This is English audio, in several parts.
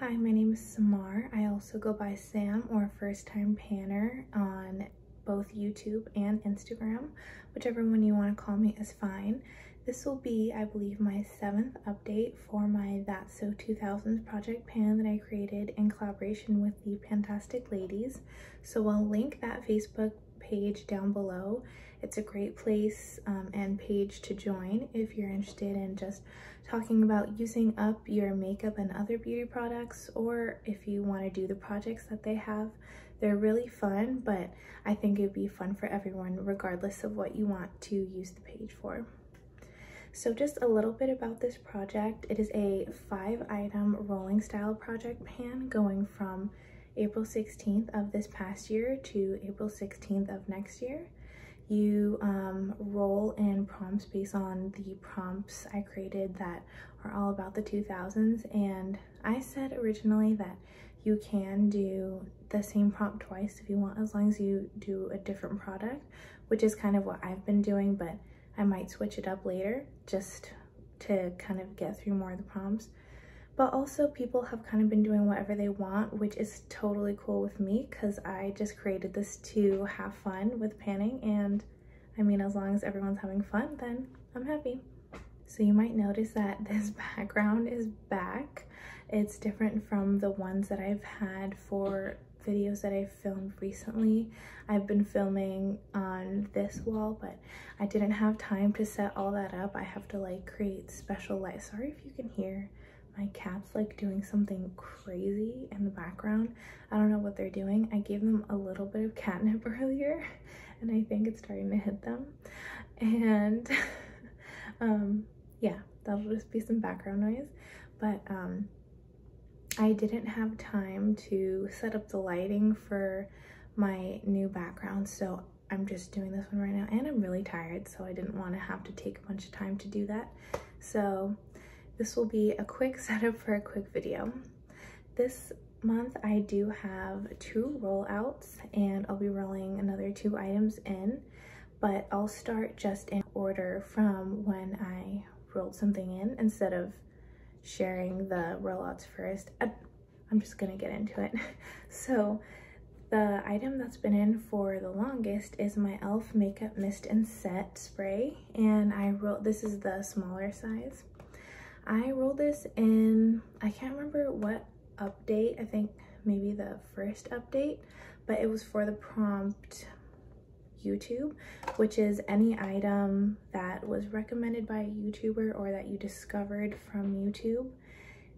Hi, my name is Samar. I also go by Sam or First Time Panner on both YouTube and Instagram. Whichever one you want to call me is fine. This will be, I believe, my 7th update for my That's So 2000s project pan that I created in collaboration with the Fantastic Ladies. So I'll link that Facebook page down below. It's a great place and page to join if you're interested in just talking about using up your makeup and other beauty products, or if you want to do the projects that they have. They're really fun, but I think it'd be fun for everyone regardless of what you want to use the page for. So just a little bit about this project. It is a 5-item rolling style project pan going from April 16th of this past year to April 16th of next year. You roll in prompts based on the prompts I created that are all about the 2000s, and I said originally that you can do the same prompt twice if you want, as long as you do a different product, which is kind of what I've been doing, but I might switch it up later just to kind of get through more of the prompts. But also people have kind of been doing whatever they want, which is totally cool with me because I just created this to have fun with panning, and I mean, as long as everyone's having fun, then I'm happy. So you might notice that this background is back. It's different from the ones that I've had for videos that I've filmed recently. I've been filming on this wall, but I didn't have time to set all that up. I have to like create special light. Sorry if you can hear my cat's like doing something crazy in the background. I don't know what they're doing. I gave them a little bit of catnip earlier and I think it's starting to hit them. And yeah, that'll just be some background noise. But I didn't have time to set up the lighting for my new background, so I'm just doing this one right now, and I'm really tired, so I didn't want to have to take a bunch of time to do that. So this will be a quick setup for a quick video. This month I do have 2 rollouts, and I'll be rolling another 2 items in, but I'll start just in order from when I rolled something in instead of sharing the rollouts first. I'm just gonna get into it. So the item that's been in for the longest is my e.l.f. Makeup Mist and Set Spray, and this is the smaller size. I rolled this in, I can't remember what update, I think maybe the first update, but it was for the prompt YouTube, which is any item that was recommended by a YouTuber or that you discovered from YouTube.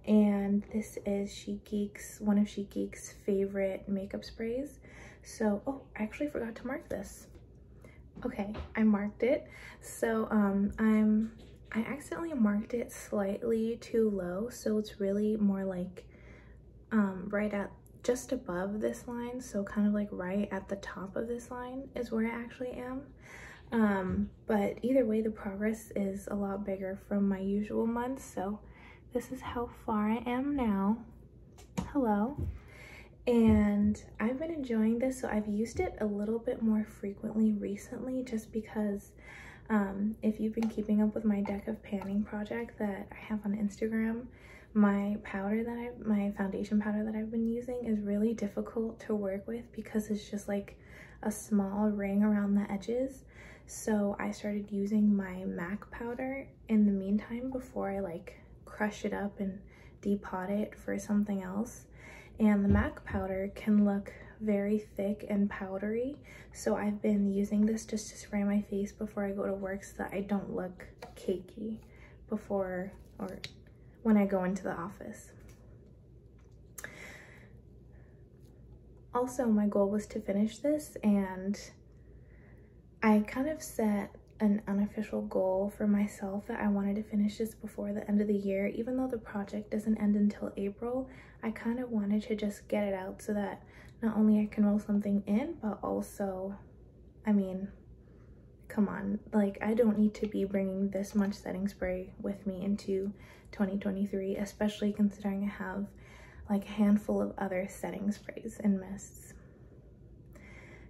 And this is one of Chic Geek's favorite makeup sprays. So, oh, I actually forgot to mark this. Okay, I marked it. So I accidentally marked it slightly too low, so it's really more like right at just above this line, so kind of like right at the top of this line is where I actually am. But either way, the progress is a lot bigger from my usual months, so this is how far I am now. Hello. And I've been enjoying this, so I've used it a little bit more frequently recently, just because if you've been keeping up with my deck of panning project that I have on Instagram, my foundation powder that I've been using is really difficult to work with because it's just like a small ring around the edges. So I started using my MAC powder in the meantime before I like crush it up and depot it for something else. And the MAC powder can look very thick and powdery, so I've been using this just to spray my face before I go to work so that I don't look cakey before or when I go into the office. Also, my goal was to finish this, and I kind of set an unofficial goal for myself that I wanted to finish this before the end of the year. Even though the project doesn't end until April, I kind of wanted to just get it out so that not only I can roll something in, but also, I mean, come on, like I don't need to be bringing this much setting spray with me into 2023, especially considering I have like a handful of other setting sprays and mists.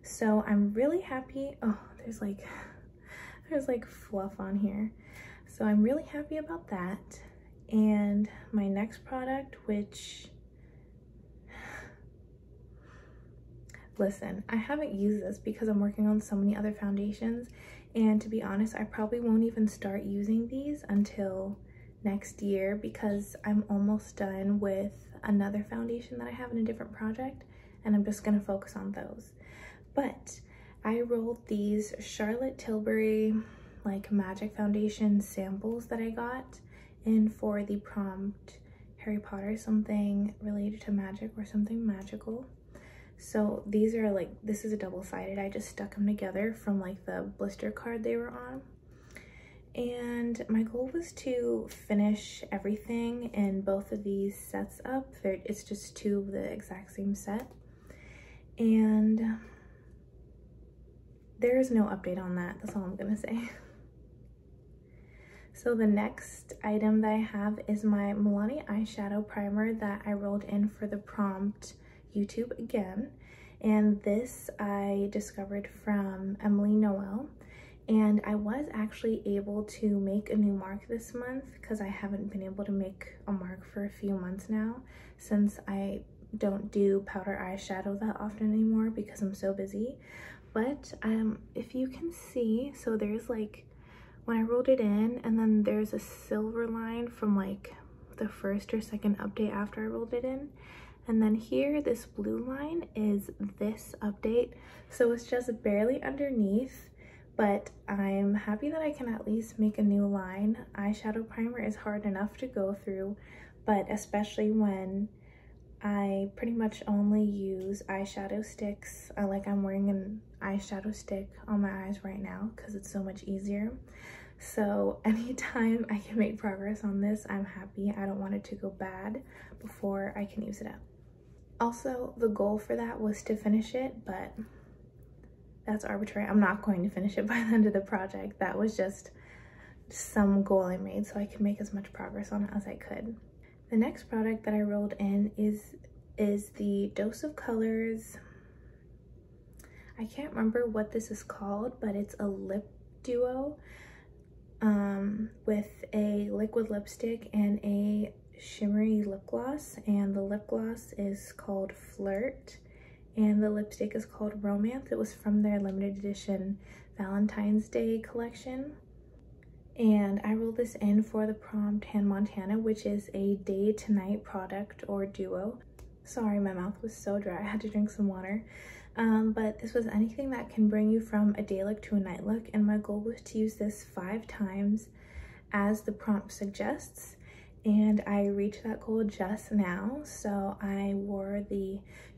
So I'm really happy. Oh, there's like fluff on here. So I'm really happy about that. And my next product, which listen, I haven't used this because I'm working on so many other foundations, and to be honest, I probably won't even start using these until next year because I'm almost done with another foundation that I have in a different project, and I'm just gonna focus on those. But I rolled these Charlotte Tilbury like magic foundation samples that I got in for the prompt Harry Potter, something related to magic or something magical. So these are like, this is a double-sided. I just stuck them together from like the blister card they were on. And my goal was to finish everything in both of these sets up. It's just two of the exact same set. And there is no update on that. That's all I'm gonna say. So the next item that I have is my Milani eyeshadow primer that I rolled in for the prompt YouTube again. And this I discovered from Emily Noel. And I was actually able to make a new mark this month because I haven't been able to make a mark for a few months now since I don't do powder eyeshadow that often anymore because I'm so busy. But if you can see, so there's like, when I rolled it in, and then there's a silver line from like the first or second update after I rolled it in. And then here, this blue line is this update. So it's just barely underneath, but I'm happy that I can at least make a new line. Eyeshadow primer is hard enough to go through, but especially when I pretty much only use eyeshadow sticks. I'm wearing an eyeshadow stick on my eyes right now because it's so much easier. So anytime I can make progress on this, I'm happy. I don't want it to go bad before I can use it up. Also, the goal for that was to finish it, but that's arbitrary. I'm not going to finish it by the end of the project. That was just some goal I made so I could make as much progress on it as I could. The next product that I rolled in is the Dose of Colors. I can't remember what this is called, but it's a lip duo with a liquid lipstick and a shimmery lip gloss. And the lip gloss is called Flirt and the lipstick is called Romance. It was from their limited edition Valentine's Day collection. And I rolled this in for the prompt Hannah Montana, which is a day to night product or duo. Sorry, my mouth was so dry. I had to drink some water. But this was anything that can bring you from a day look to a night look. And my goal was to use this 5 times as the prompt suggests. And I reached that goal just now. So I wore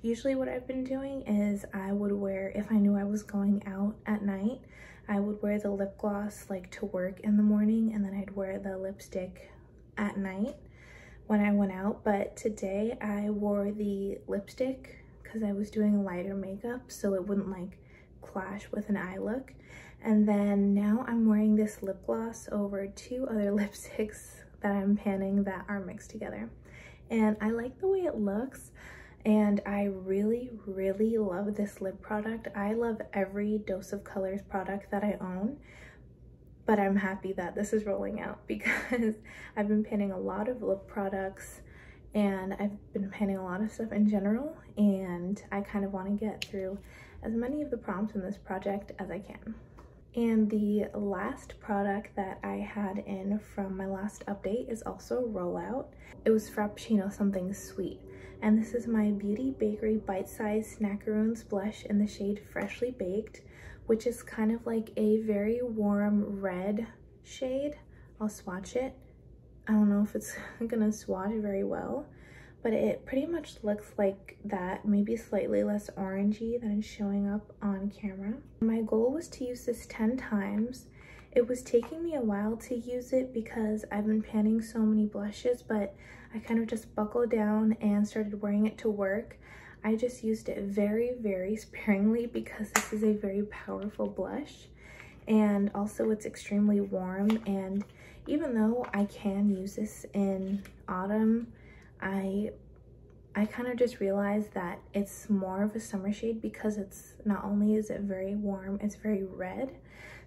usually what I've been doing is I would wear, if I knew I was going out at night, I would wear the lip gloss like to work in the morning, and then I'd wear the lipstick at night when I went out. But today I wore the lipstick because I was doing lighter makeup so it wouldn't like clash with an eye look. And then now I'm wearing this lip gloss over 2 other lipsticks that I'm panning that are mixed together. And I like the way it looks. And I really, really love this lip product. I love every Dose of Colors product that I own, but I'm happy that this is rolling out because I've been panning a lot of lip products and I've been panning a lot of stuff in general, and I kind of want to get through as many of the prompts in this project as I can. And the last product that I had in from my last update is also rollout. It was Frappuccino Something Sweet. And this is my Beauty Bakery Bite-Sized Snackaroons blush in the shade Freshly Baked, which is kind of like a very warm red shade. I'll swatch it. I don't know if it's gonna swatch very well, but it pretty much looks like that, maybe slightly less orangey than it's showing up on camera. My goal was to use this 10 times. It was taking me a while to use it because I've been panning so many blushes, but I kind of just buckled down and started wearing it to work. I just used it very, very sparingly because this is a very powerful blush. And also it's extremely warm, and even though I can use this in autumn, I kind of just realized that it's more of a summer shade because it's not only is it very warm, it's very red.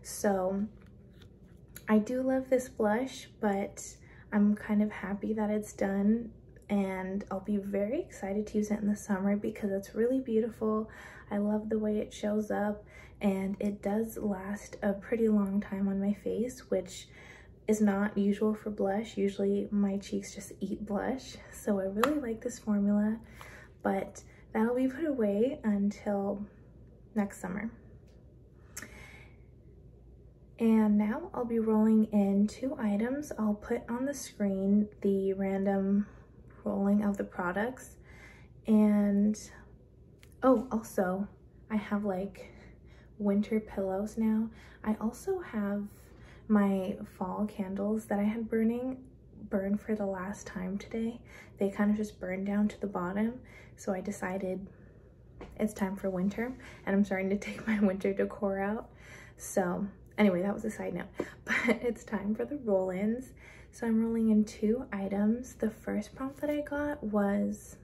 So I do love this blush, but I'm kind of happy that it's done. and I'll be very excited to use it in the summer because it's really beautiful. I love the way it shows up, and it does last a pretty long time on my face, which is not usual for blush. Usually my cheeks just eat blush, so I really like this formula, but that'll be put away until next summer. And now I'll be rolling in 2 items. I'll put on the screen the random rolling of the products, and oh, also I have like winter pillows now. I also have my fall candles that I had burned for the last time today. They kind of just burned down to the bottom, so I decided it's time for winter, and I'm starting to take my winter decor out. So anyway, that was a side note, but it's time for the roll-ins. So I'm rolling in 2 items. The first prompt that I got was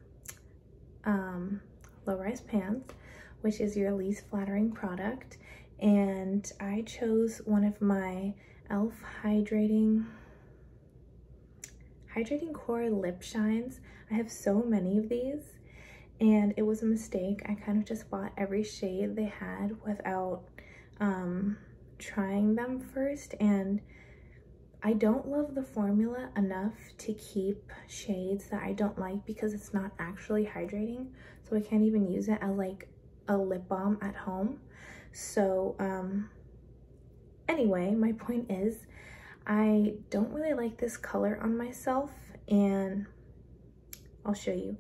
low-rise pants, which is your least flattering product, and I chose one of my e.l.f. hydrating core lip shines. I have so many of these, and it was a mistake. I kind of just bought every shade they had without trying them first, and I don't love the formula enough to keep shades that I don't like because it's not actually hydrating, so I can't even use it as like a lip balm at home. So anyway, my point is I don't really like this color on myself, and I'll show you.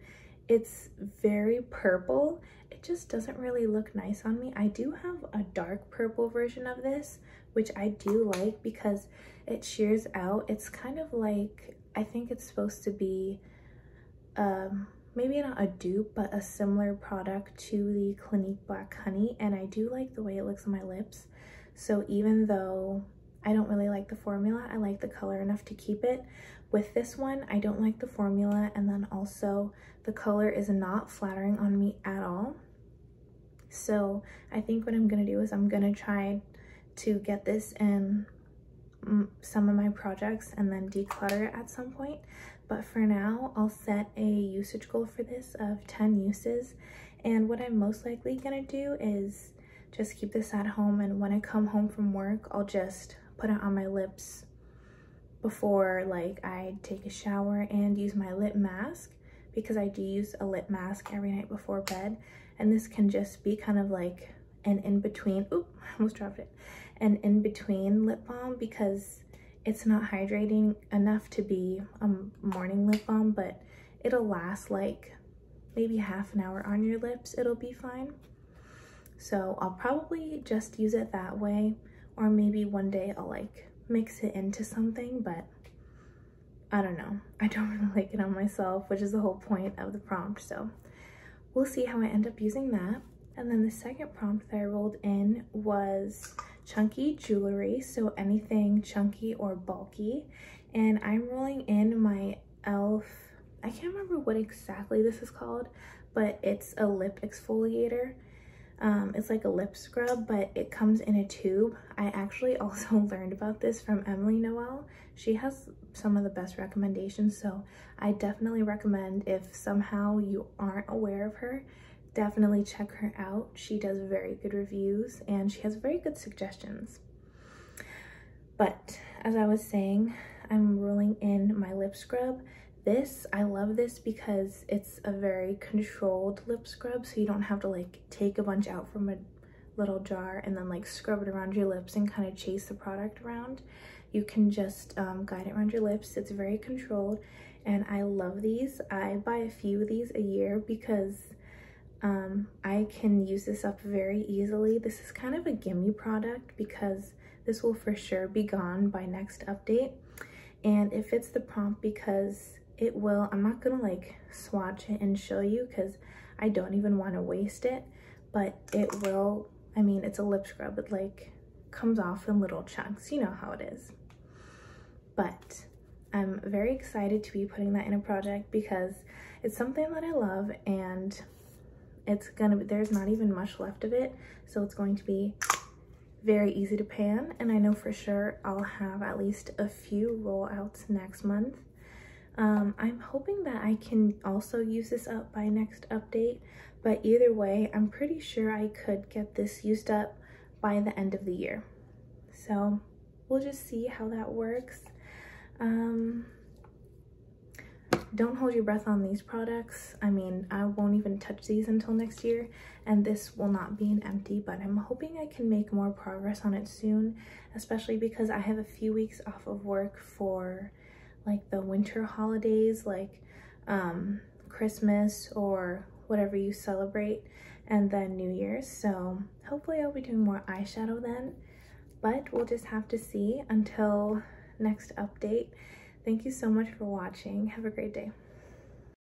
It's very purple. It just doesn't really look nice on me. I do have a dark purple version of this, which I do like because it shears out. It's kind of like, I think it's supposed to be maybe not a dupe, but a similar product to the Clinique Black Honey, and I do like the way it looks on my lips. So even though I don't really like the formula, I like the color enough to keep it. With this one, I don't like the formula, and then also the color is not flattering on me at all. So I think what I'm gonna do is I'm gonna try to get this in some of my projects and then declutter it at some point. But for now, I'll set a usage goal for this of 10 uses. And what I'm most likely gonna do is just keep this at home, and when I come home from work, I'll just put it on my lips before like I take a shower and use my lip mask, because I do use a lip mask every night before bed, and this can just be kind of like an in-between, oop, I almost dropped it, an in-between lip balm, because it's not hydrating enough to be a morning lip balm, but it'll last like maybe half an hour on your lips. It'll be fine. So I'll probably just use it that way, or maybe one day I'll like mix it into something, but I don't know. I don't really like it on myself, which is the whole point of the prompt. So we'll see how I end up using that. And then the second prompt that I rolled in was chunky jewelry, so anything chunky or bulky. And I'm rolling in my e.l.f. I can't remember what exactly this is called, but it's a lip exfoliator. It's like a lip scrub, but it comes in a tube. I actually also learned about this from Emily Noel. She has some of the best recommendations, so I definitely recommend, if somehow you aren't aware of her, definitely check her out. She does very good reviews and she has very good suggestions. But as I was saying, I'm rolling in my lip scrub. I love this because it's a very controlled lip scrub, so you don't have to like take a bunch out from a little jar and then like scrub it around your lips and kind of chase the product around. You can just guide it around your lips. It's very controlled, and I love these. I buy a few of these a year because I can use this up very easily. This is kind of a gimme product because this will for sure be gone by next update, and it fits the prompt because it will, I'm not gonna like swatch it and show you because I don't even want to waste it, but it will, I mean, it's a lip scrub. It like comes off in little chunks, you know how it is. But I'm very excited to be putting that in a project because it's something that I love, and it's gonna be, there's not even much left of it, so it's going to be very easy to pan, and I know for sure I'll have at least a few rollouts next month. I'm hoping that I can also use this up by next update, but either way, I'm pretty sure I could get this used up by the end of the year. So we'll just see how that works. Don't hold your breath on these products. I mean, I won't even touch these until next year, and this will not be an empty, but I'm hoping I can make more progress on it soon, especially because I have a few weeks off of work for like the winter holidays, like Christmas or whatever you celebrate, and then New Year's. So hopefully I'll be doing more eyeshadow then, but we'll just have to see until next update. Thank you so much for watching. Have a great day.